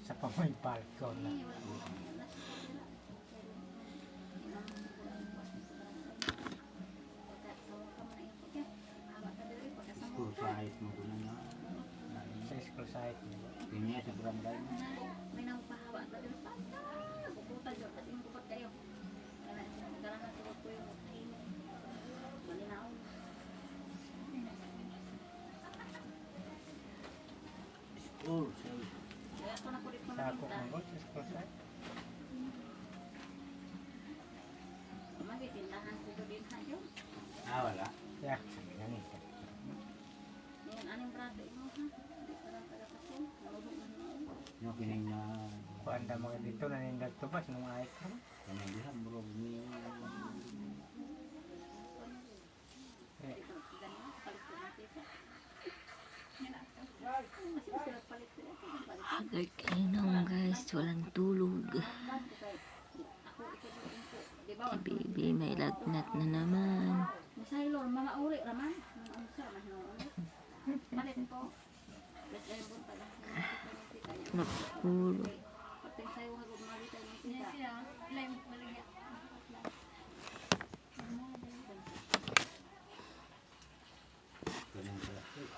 Sa pamoy balkon na. School site mo ko na. Sa school site mo. Tingnan sa barangay mo. May nangpahawa ka din pa. Pupunta dyan kasi yung kupat kayo. Kailangan tuwag ko yung malinaw. School site. Kaya ako nakulit ko Sa na ako minta. kung sa school site. Magitindahan ko ko din ha yun. Wala. Yeah, sabi nga nito. Yan, anong brato mo ha? Hindi ka lang taga kasi. Nalubog na noon. Yung kining na Kuanda mga dito nanindag tubas nung ayat ka. kanang bro ni Eh, Ganyan, palit ko natin ito. Kasi sila palit ko ito. Haggard kayo naman guys, walang tulog. Ako ito doon po. Di ba? Si baby may lagnat na naman. Masaylor, mga uri raman. Mga unsa, mahinoon. Palit ko. Let's airborne pala. Napuro. Pating sayo nga gumali tayo ng kita. kanang plastic.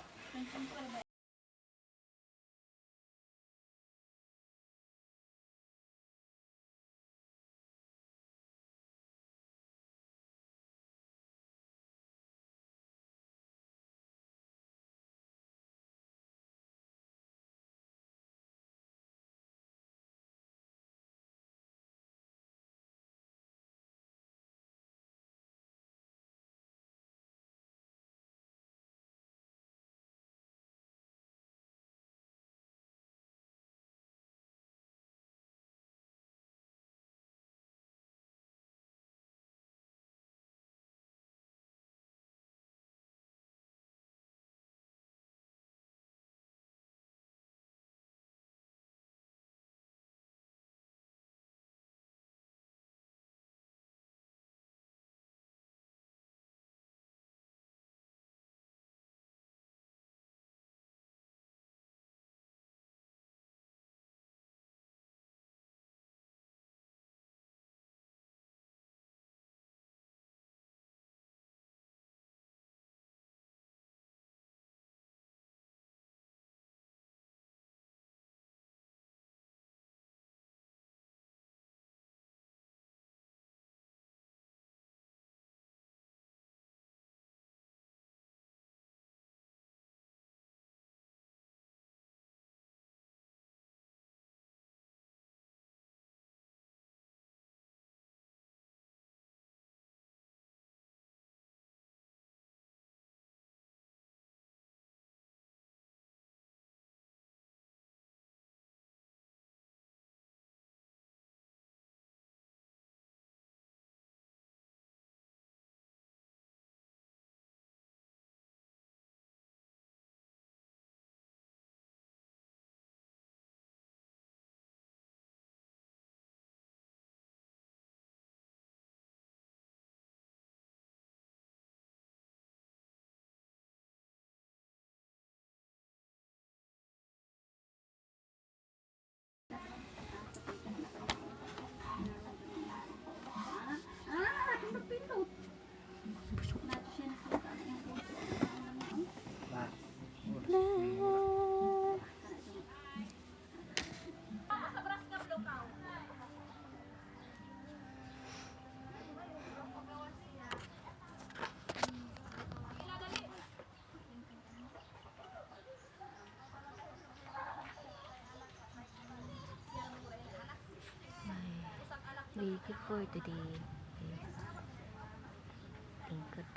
Pindot. Nato siya nakita na yung puso. ba? Wake for today. Tingkot.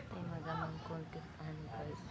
Tayo magamang konting ano guys.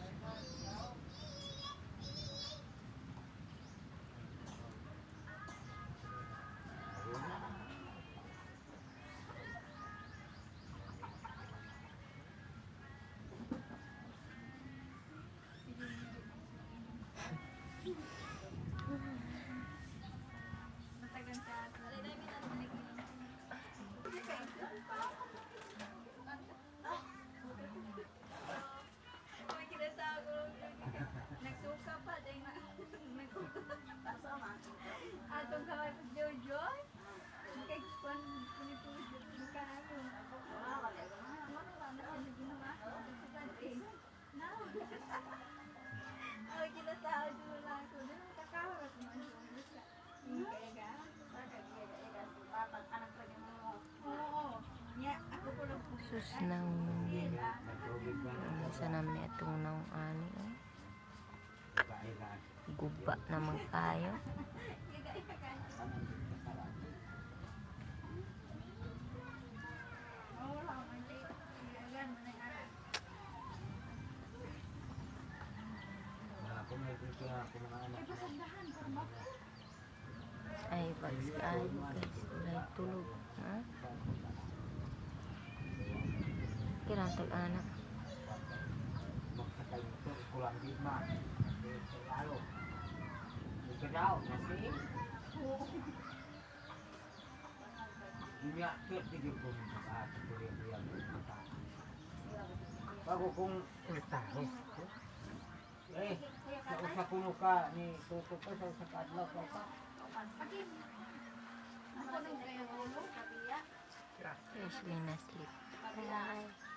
Tapos nang isa naman itong naong ani. Oh. Guba naman kayo. Ay, pagsi ay guys. Ulay tulog. Ha? Kirantag anak. Kulang di ma. Lalo. Ikadaw nanti. Iya, ketigil ko sa atin ko rin yan. Bago kong ultahe. Sa kuno ka ni Toto pa sa kadlaw ka pa. Usually na sleep. Bye.